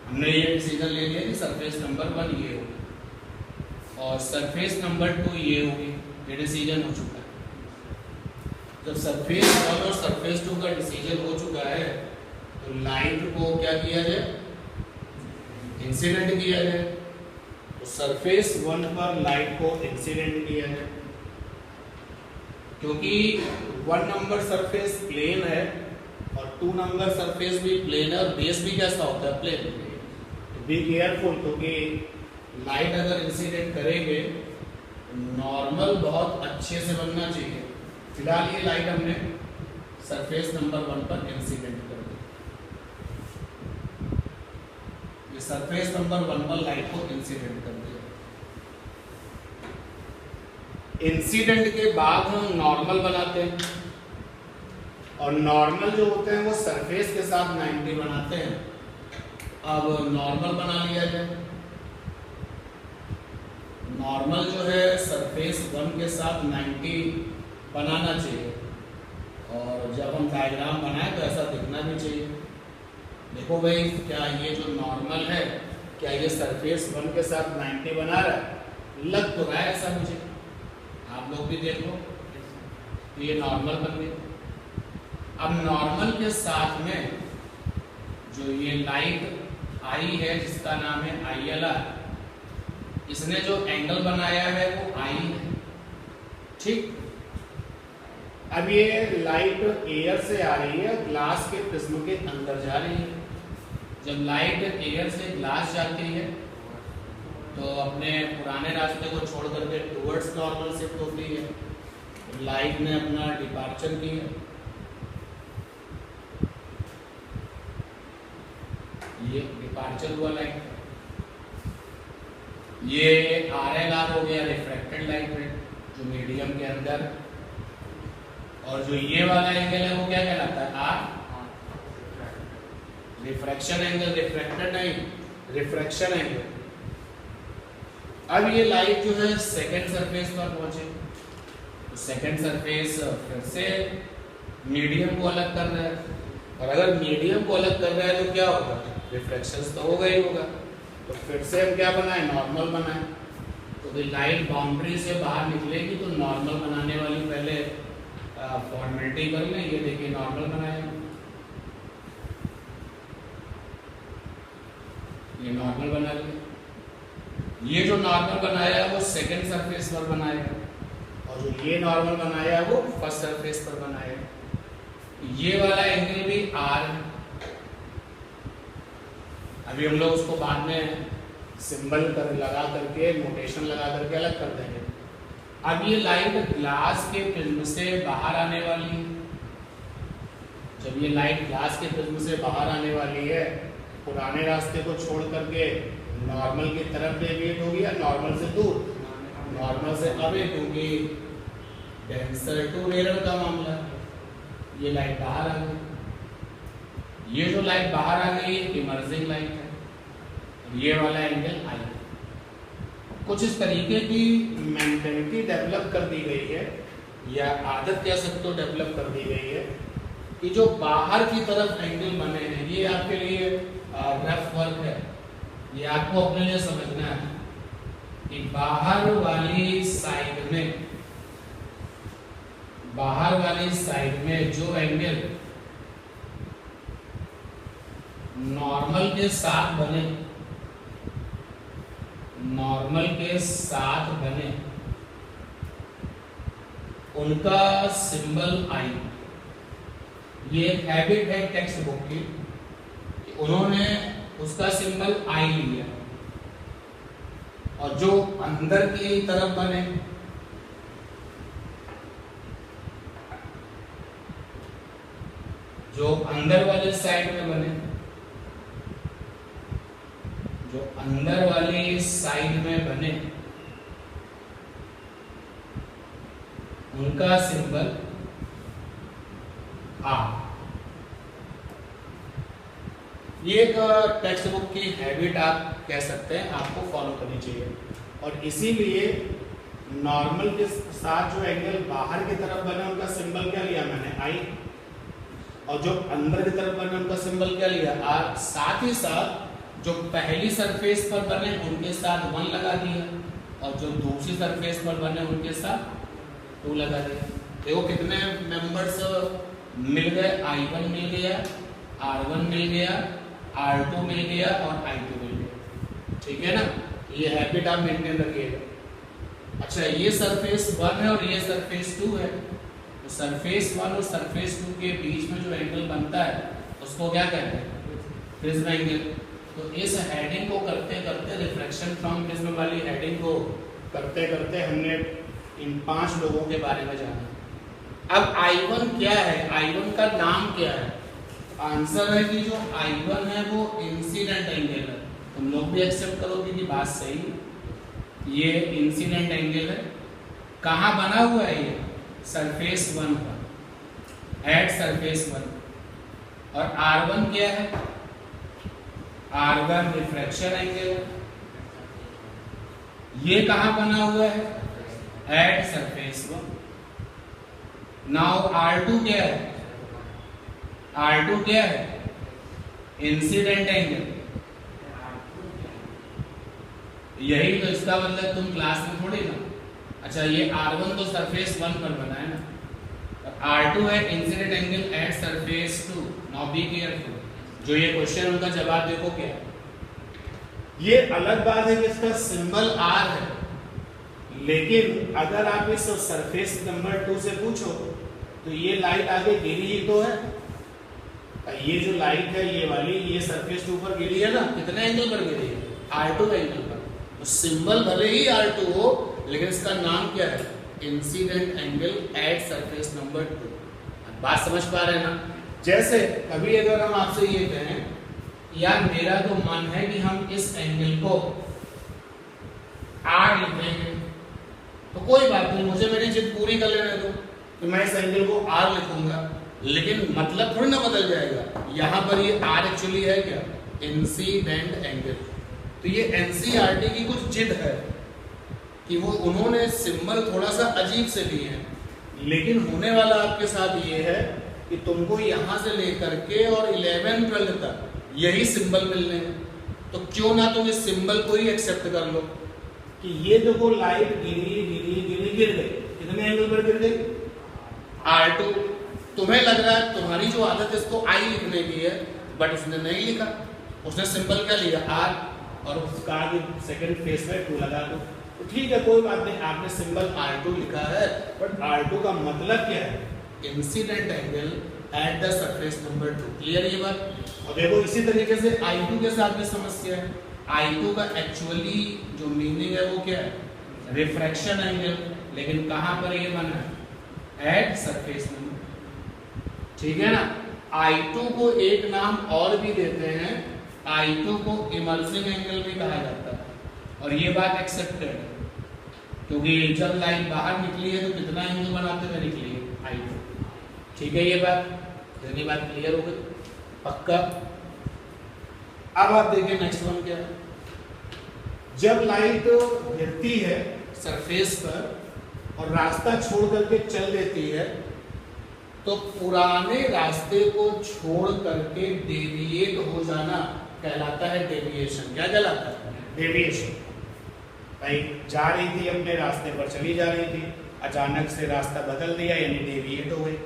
B: हमने ये डिसीजन ले लिया कि सरफेस नंबर 1 ये होगी और सरफेस नंबर 2 ये होगी। ये डिसीजन हो चुका है। जब सरफेस 1 और सरफेस 2 का डिसीजन हो चुका है तो लाइट को क्या किया जाए, इंसिडेंट किया जाए।
A: तो सरफेस 1 पर लाइट को इंसिडेंट किया जाए,
B: क्योंकि 1 नंबर सरफेस प्लेन है और 2 नंबर सरफेस भी प्लेन है और बेस भी कैसा होता है, प्लेन।
A: बी केयरफुल, क्योंकि
B: लाइट अगर इंसिडेंट करेंगे नॉर्मल बहुत अच्छे से बनना चाहिए। फिलहाल ये लाइट हमने सरफेस नंबर 1 पर इंसिडेंट कर दी, ये सरफेस नंबर 1 पर लाइट को इंसिडेंट कर दिया। इंसिडेंट के बाद हम नॉर्मल बनाते हैं
A: और नॉर्मल जो होते हैं वो सरफेस के साथ 90 बनाते हैं।
B: अब नॉर्मल बना लिया जाए। नॉर्मल जो है सरफेस 1 के साथ 90 बनाना चाहिए और जब हम डायग्राम बनाए तो ऐसा दिखना भी चाहिए। देखो भाई, क्या ये जो नॉर्मल है, क्या ये सरफेस 1 के साथ 90 बना रहा है? लग तो रहा है ऐसा मुझे, आप लोग भी देख लो, तो ये नॉर्मल बन गया। अब नॉर्मल के साथ में जो ये लाइट आई है जिसका नाम है ILR, इसने जो एंगल बनाया है वो I है। ठीक,
A: अब ये लाइट एयर से आ रही है, ग्लास के प्रिज्म के अंदर जा रही है।
B: जब लाइट एयर से ग्लास जाती है तो अपने पुराने रास्ते को छोड़ करके टुवर्ड्स नॉर्मल शिफ्ट होती है। लाइट ने अपना डिपार्चर किया, ये डिपार्चर हुआ लाइट। ये RLR हो गया, रिफ्रैक्टेड लाइट रे, जो मीडियम के अंदर। और जो ये वाला एंगल है वो क्या कहलाता है, R, रिफ्रैक्शन एंगल। रिफ्रैक्टेड नहीं, रिफ्रैक्शन एंगल। अब ये लाइट जो है सेकंड सरफेस पर पहुंचे तो सेकंड सरफेस फिर से मीडियम को अलग कर रहा है, और अगर मीडियम को अलग कर रहा है तो क्या होगा, रिफ्रैक्शन तो होगा ही होगा। तो फिर से हम क्या बनाए, नॉर्मल बनाए। तो तो लाइट बाउंड्री से बाहर निकलेगी तो नॉर्मल बनाने वाली पहले फॉर्मेलिटी कर लें। ये देखिए नॉर्मल बनाया, ये नॉर्मल बना लिया। ये जो नॉर्मल बनाया है वो सेकंड सरफेस पर बनाया है, और जो ये नॉर्मल बनाया है वो फर्स्ट सरफेस पर बनाया है। ये वाला एंगल भी आर है। अभी हम लोग उसको बाद में सिंबल कर लगा करके, नोटेशन लगा करके अलग कर देंगे। अब ये लाइट ग्लास के प्रिज्म से बाहर आने वाली है। जब ये लाइट ग्लास के प्रिज्म से बाहर आने वाली है, पुराने रास्ते को छोड़ करके नॉर्मल की तरफ डेविएट होगी या नॉर्मल से दूर? नॉर्मल से अवे, क्योंकि डेंसर टू रेयर का मामला है। ये लाइट बाहर आ गई। ये जो लाइट बाहर आ गई इमर्जिंग लाइट है। ये वाला एंगल आई। कुछ इस तरीके की मेंटेलिटी डेवलप कर दी गई है, या आदत कह सकते हो डेवलप कर दी गई है, कि जो बाहर की तरफ एंगल बने हैं, ये आपके लिए रफ वर्क है। ये आपको अपने लिए समझना है कि बाहर वाली साइड में जो एंगल नॉर्मल के साथ बने, उनका सिंबल आई। ये एक हैबिट है टेक्स्ट बुक की कि उन्होंने उसका सिंबल आई लिया, और जो अंदर की तरफ बने, जो अंदर वाले साइड में बने, उनका सिंबल आ। ये एक टेक्स्ट बुक की हैबिट आप कह सकते हैं, आपको फॉलो करनी चाहिए। और इसीलिए नॉर्मल के साथ जो एंगल बाहर की तरफ बने उनका सिंबल क्या लिया मैंने? आई। और जो अंदर की तरफ बने उनका सिंबल क्या लिया? आर। साथ ही साथ जो पहली सरफेस पर बने उनके साथ 1 लगा दिया, और जो दूसरी सरफेस पर बने उनके साथ 2 लगा दिया। देखो कितने मेंबर्स मिल गए। I1 मिल गया, R1 मिल गया, R2 मिल गया और I2 मिल गया। ठीक है ना? ये हैबिट आप मेंटेन रखिएगा। अच्छा, ये सरफेस 1 है और ये सरफेस 2 है। तो सरफेस 1 और सरफेस 2 के बीच में जो एंगल बनता है उसको क्या कहते हैं? Prism angle. तो इस हेडिंग को करते करते, रिफ्लेक्शन फ्रॉम प्रिज्म वाली हेडिंग को करते करते हमने इन 5 लोगों के बारे में जाना। अब I1 क्या है? I1 का नाम क्या है? आंसर है कि जो I1 है वो इंसिडेंट एंगल है। तुम लोग भी एक्सेप्ट करोगे कि बात सही, ये इंसिडेंट एंगल है। कहाँ बना हुआ है ये? सरफेस 1 पर, एट सरफेस 1। और R1 क्या है? R1 रिफ्रैक्शन एंगल है। ये कहाँ बना हुआ है? At surface 1। नाउ R2 क्या है? R2 क्या है? Incident angle. यही तो इसका मतलब तुम क्लास में थोड़ी ना। अच्छा, ये R1 तो सरफेस 1 पर बना है ना, R2 है incident angle at surface 2। Now be careful. जो ये क्वेश्चन उनका जवाब देखो क्या है। ये अलग बात है कि इसका सिंबल R है, लेकिन अगर आप इस सरफेस नंबर 2 से पूछो तो ये लाइट आगे गिरी ही तो है। ये जो लाइट है ये वाली, ये सरफेस 2 पर गिरी है ना। कितने एंगल पर गिरी है? R2 एंगल पर। तो सिंबल भले ही R2 हो, लेकिन इसका नाम क्या है? Incident angle at surface number 2। बात समझ पा रहे हैं ना? जैसे कभी अगर हम आपसे ये कहें, यार मेरा तो मन है कि हम इस एंगल को R लिखेंगे, तो कोई बात नहीं, मुझे मेरी जिद पूरी कर लेने दो कि मैं इस एंगल को R लिखूंगा, लेकिन मतलब थोड़ी ना बदल जाएगा। यहाँ पर ये R एक्चुअली है क्या? Incident angle. तो ये एनसीईआरटी की कुछ जिद है कि वो उन्होंने सिंबल थोड़ा सा अजीब से लिए हैं, लेकिन होने वाला आपके साथ ये है कि तुमको यहाँ से लेकर के और 11-12 तक यही सिंबल मिलने हैं। तो क्यों ना तुम इस सिंबल को ही एक्सेप्ट कर लो।
A: कि ये देखो लाइट गिरी गिरी गिरी गिर गई, कितने एंगल पर गिर गई?
B: R2। तुम्हें लग रहा है तुम्हारी जो आदत है इसको I लिखने की है, बट उसने नहीं लिखा, उसने सिंपल क्या लिया R,
A: और उसका आगे सेकंड फेस में 2 लगा दो, तो ठीक है कोई बात नहीं, आपने सिंबल R2 लिखा है, बट R2 का मतलब क्या है?
B: Incident angle at the surface number 2। Clear ये बात?
A: और देखो इसी तरीके से
B: I2 के साथ भी समस्या है। I2 का एक्चुअली जो मीनिंग है वो क्या है? रिफ्रैक्शन एंगल, लेकिन कहां पर ये बना है? एट सरफेस नंबर, ठीक है ना। I2 को एक नाम और भी देते हैं, I2 को इमर्सिंग एंगल भी कहा जाता है, और ये बात एक्सेप्टेड है, क्योंकि जब लाइट बाहर निकली है तो कितना एंगल बनाते हुए निकली है? I2। ठीक है ये बात, यानी बात क्लियर हो गई, पक्का। अब आप देखिए नेक्स्ट वन क्या है।
A: जब लाइट गिरती है सरफेस पर और रास्ता छोड़ करके चल देती है,
B: तो पुराने रास्ते को छोड़ करके डेविएट हो जाना कहलाता है डेविएशन। क्या कहलाता है?
A: डेविएशन। भाई जा रही थी अपने रास्ते पर चली जा रही थी, अचानक से रास्ता बदल दिया यानी डेविएट हो गई।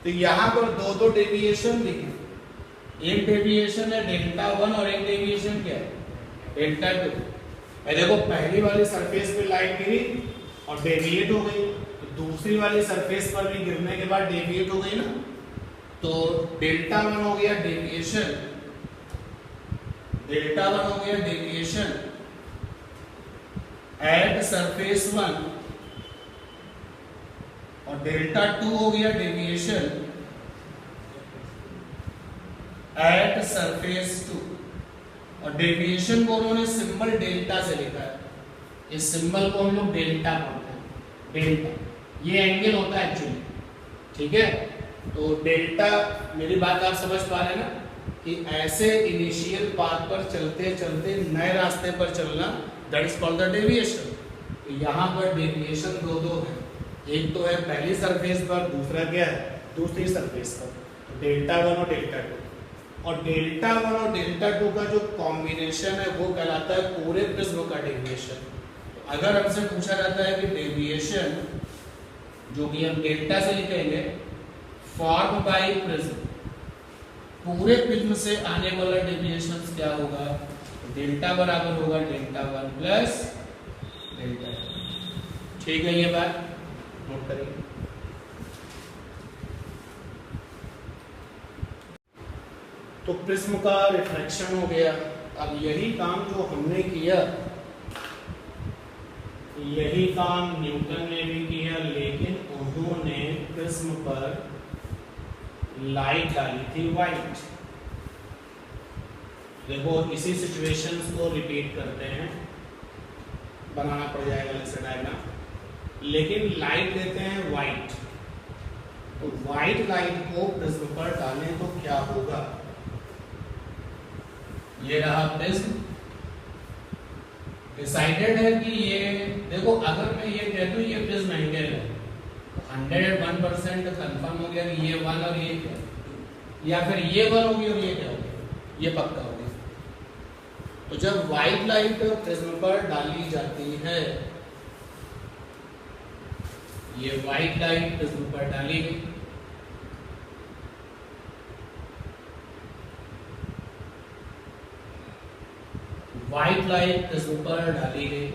B: तो यहाँ पर दो डेविएशन लिखे, एक डेविएशन है डेल्टा 1 और एक डेविएशन क्या है? डेल्टा 2।
A: देखो पहली वाली सरफेस पे लाइट गिरी और डेविएट हो गई, तो दूसरी वाली सरफेस पर भी गिरने के बाद डेविएट हो गई ना,
B: तो डेल्टा 1 हो गया डेविएशन, डेल्टा 1 हो गया डेविएशन एट सरफेस 1, और डेल्टा 2 हो गया डेविएशन एट सरफेस 2। और डेविएशन को उन्होंने सिंबल डेल्टा से लिखा है, इस सिंबल को हम लोग डेल्टा बोलते हैं, डेल्टा ये एंगल होता है एक्चुअली, ठीक है। तो डेल्टा, मेरी बात आप समझ पा रहे हैं ना, कि ऐसे इनिशियल पाथ पर चलते चलते नए रास्ते पर चलना, that is called the deviation. तो यहाँ पर डेविएशन दो है, एक तो है पहली सरफेस पर,
A: दूसरा क्या है? दूसरी सरफेस पर। तो डेल्टा 1 और डेल्टा 2,
B: और डेल्टा 1 और डेल्टा 2 का जो कॉम्बिनेशन है वो कहलाता है पूरे प्रिज्म का डेविएशन। तो अगर हमसे पूछा जाता है कि डेविएशन जो कि हम डेल्टा से लिखेंगे, फॉर्म बाय प्रिज्म, पूरे प्रिज्म से आने वाला डेविएशन क्या होगा? डेल्टा बराबर होगा डेल्टा 1 प्लस डेल्टा 2। ठीक है ये बात नोट करिए।
A: तो प्रिज्म का रिफ्लेक्शन हो गया। अब यही काम जो हमने किया, यही काम न्यूटन ने भी किया, लेकिन उन्होंने प्रिज्म पर लाइट डाली थी व्हाइट। देखो इसी सिचुएशंस को रिपीट करते हैं, बनाना पड़ जाएगा अलग से डायग्राम, लेकिन लाइट देते हैं व्हाइट। तो व्हाइट लाइट को प्रिज्म पर डालें तो क्या होगा?
B: ये रहा प्रिज्म। डिसाइडेड है कि ये देखो, अगर मैं ये कह दूं ये प्रिज्म एंगल है, 101% कंफर्म हो गया कि ये 1 और ये क्या, या फिर ये 1 होगी और ये क्या हो गया, ये पक्का हो गया। तो जब व्हाइट लाइट प्रिज्म पर डाली जाती है, ये व्हाइट लाइट प्रिज्म पर डाली गई, व्हाइट लाइट प्रिज्म पर डाली गई,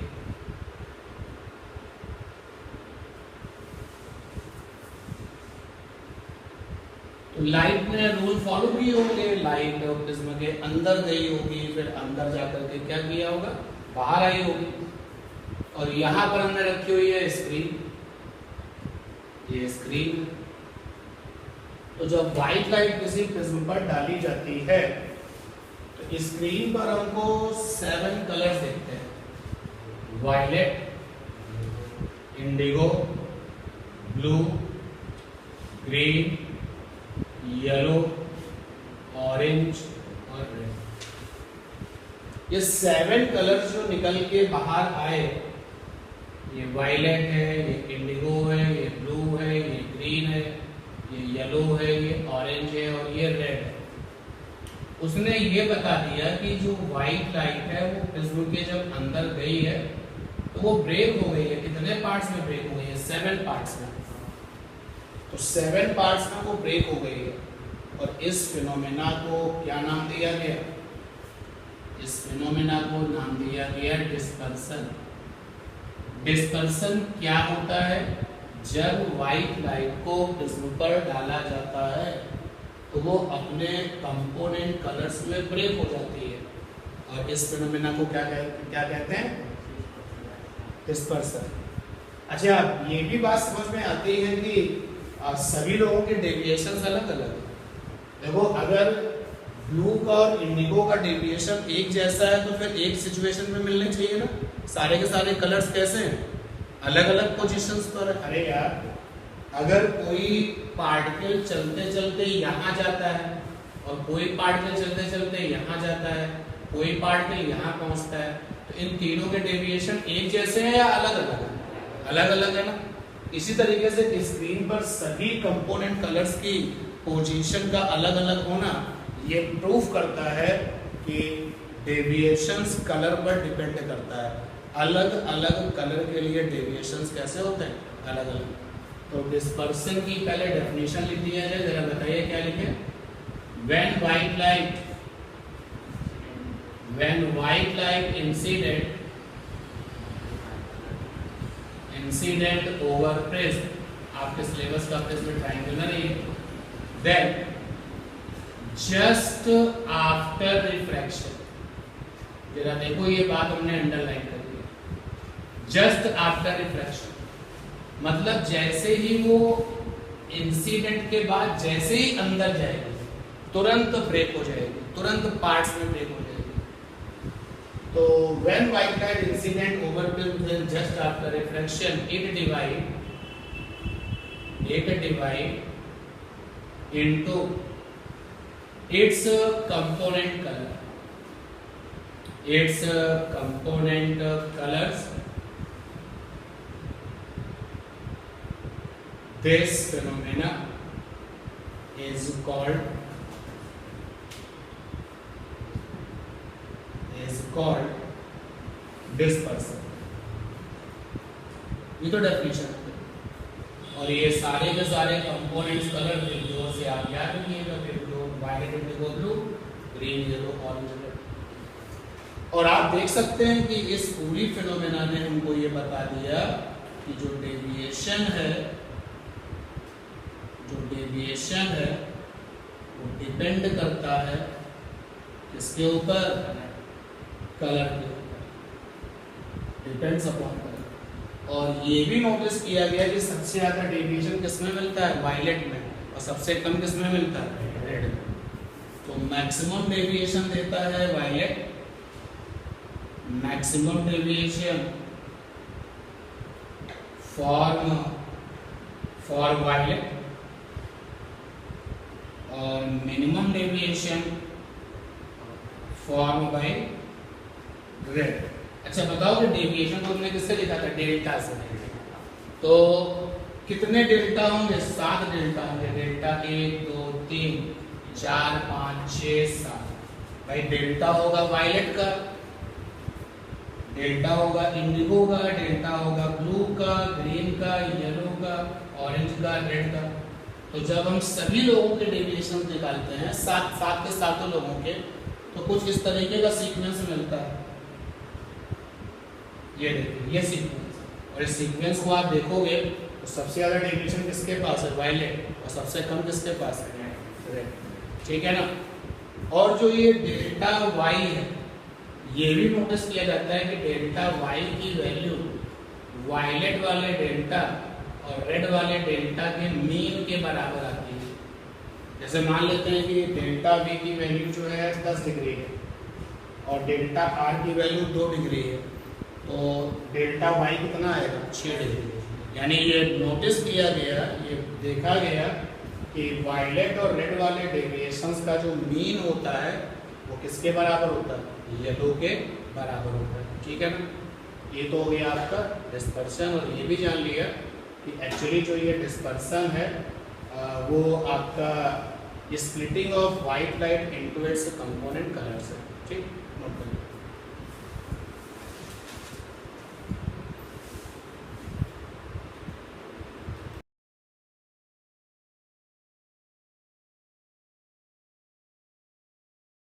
B: तो लाइट ने रूल फॉलो किए होंगे, लाइट प्रिज्म के अंदर गई होगी, फिर अंदर जाकर के क्या किया होगा, बाहर आई होगी, और यहां पर हमने रखी हुई है स्क्रीन, ये स्क्रीन। तो जब व्हाइट लाइट किसी प्रिज्म पर डाली जाती है तो स्क्रीन पर हमको 7 कलर्स दिखते हैं, violet, indigo, blue, green, yellow, orange और रेड। ये 7 कलर्स जो निकल के बाहर आए, ये वायलेट है, ये इंडिगो है, ये ब्लू है, ये ग्रीन है, ये येलो है, ये ऑरेंज है और ये रेड है। उसने ये बता दिया कि जो व्हाइट लाइट है वो प्रिज्म के जब अंदर गई है तो वो ब्रेक हो गई है। कितने पार्ट्स में ब्रेक हो गई है? 7 पार्ट्स में। तो 7 पार्ट्स में वो ब्रेक हो गई है। और इस फिनोमेना को क्या नाम दिया गया? इस फिनोमेना को नाम दिया गया डिस्पर्सन। डिस्पर्सन क्या होता है? जब व्हाइट लाइट को प्रिज्म पर डाला जाता है तो वो अपने कंपोनेंट कलर्स में ब्रेक हो जाती है, और इस फिनोमेना को क्या कहते हैं? डिस्पर्सन। अच्छा, ये भी बात समझ में आती है कि सभी लोगों के डेविएशंस अलग अलग है। देखो, अगर ब्लू का और इंडिगो का डेविएशन एक जैसा है तो फिर एक सिचुएशन में मिलने चाहिए ना। सारे के सारे कलर्स कैसे हैं? अलग अलग पोजीशंस पर। अरे यार, अगर कोई पार्टिकल चलते चलते यहाँ जाता है और कोई पार्टिकल चलते चलते यहाँ जाता है, कोई पार्टिकल यहाँ पहुँचता है, तो इन तीनों के डेविएशन एक जैसे हैं या अलग अलग है? अलग अलग है ना। इसी तरीके से स्क्रीन पर सभी कंपोनेंट कलर्स की पोजीशन का अलग अलग होना ये प्रूफ करता है कि डेविएशंस कलर पर डिपेंड करता है। अलग अलग कलर के लिए डेविएशंस कैसे होते हैं? अलग अलग। तो डिस्पर्सन की पहले डेफिनेशन लिख दिया जाए, जरा बताइए क्या लिखे? When white light incident over prism, आपके सिलेबस का प्रिज्म ट्रायंगुलर है, देन जस्ट आफ्टर रिफ्रैक्शन, जरा देखो ये बात हमने अंडरलाइन कर दी, जस्ट आफ्टर रिफ्रैक्शन मतलब जैसे ही वो इंसिडेंट के बाद जैसे ही अंदर जाएगी तुरंत ब्रेक हो जाएगी, तुरंत पार्ट्स में ब्रेक हो जाएगी। तो when white light incident over prism just after refraction it divide into its component colors. This phenomena is called dispersion. ये तो डेफिनेशन है। और ये सारे के सारे कंपोनेंट्स कलर जो से आप याद रखिएगा, फिर blue, violet, indigo blue, green, yellow, orange red. और आप देख सकते हैं कि इस पूरी फिनोमेना ने हमको ये बता दिया कि जो डेविएशन है वो डिपेंड करता है किसके ऊपर? कलर के ऊपर, डिपेंड्स अपॉन कलर। और ये भी नोटिस किया गया कि सबसे ज्यादा डेविएशन किसमें मिलता है? वायलेट में, और सबसे कम किसमें मिलता है? रेड में। तो मैक्सिमम डेविएशन देता है violet, maximum deviation for violet, और minimum deviation form by red. अच्छा बताओ कि डेविएशन को तुमने किससे लिखा था? डेल्टा से। तो कितने डेल्टा होंगे? 7 डेल्टा होंगे। डेल्टा 1 2 3 4 5 6 7। भाई डेल्टा होगा वायलेट का, डेल्टा होगा इंडिगो का, डेल्टा होगा ब्लू का, ग्रीन का, येलो का, ऑरेंज का, रेड का। तो जब हम सभी लोगों के डेविएशन निकालते हैं, सात के सातों लोगों के, तो कुछ इस तरीके का सीक्वेंस मिलता है। ये देखिए, ये सीक्वेंस, और इस सीक्वेंस को आप देखोगे तो सबसे ज्यादा डेविएशन किसके पास है? वायलेट, और सबसे कम किसके पास है? रेड। ठीक है ना। और जो ये डेल्टा वाई है, ये भी नोटिस किया जाता है कि डेल्टा वाई की वैल्यू वायलेट वाले डेल्टा और रेड वाले डेल्टा के मीन के बराबर आती है। जैसे मान लेते हैं कि डेल्टा वी की वैल्यू जो है 10 डिग्री है और डेल्टा आर की वैल्यू 2 डिग्री है, तो डेल्टा वाई कितना आएगा? 6 डिग्री। यानी ये नोटिस किया गया, ये देखा गया कि वायलेट और रेड वाले डेविएशंस का जो मीन होता है वो किसके बराबर होता है? येलो के बराबर होता है। ठीक है ना। ये तो हो गया आपका डिस्पर्शन। और ये भी जान लिया कि एक्चुअली जो ये डिस्पर्शन है वो आपका splitting of white light into its component colours है। ठीक, नोट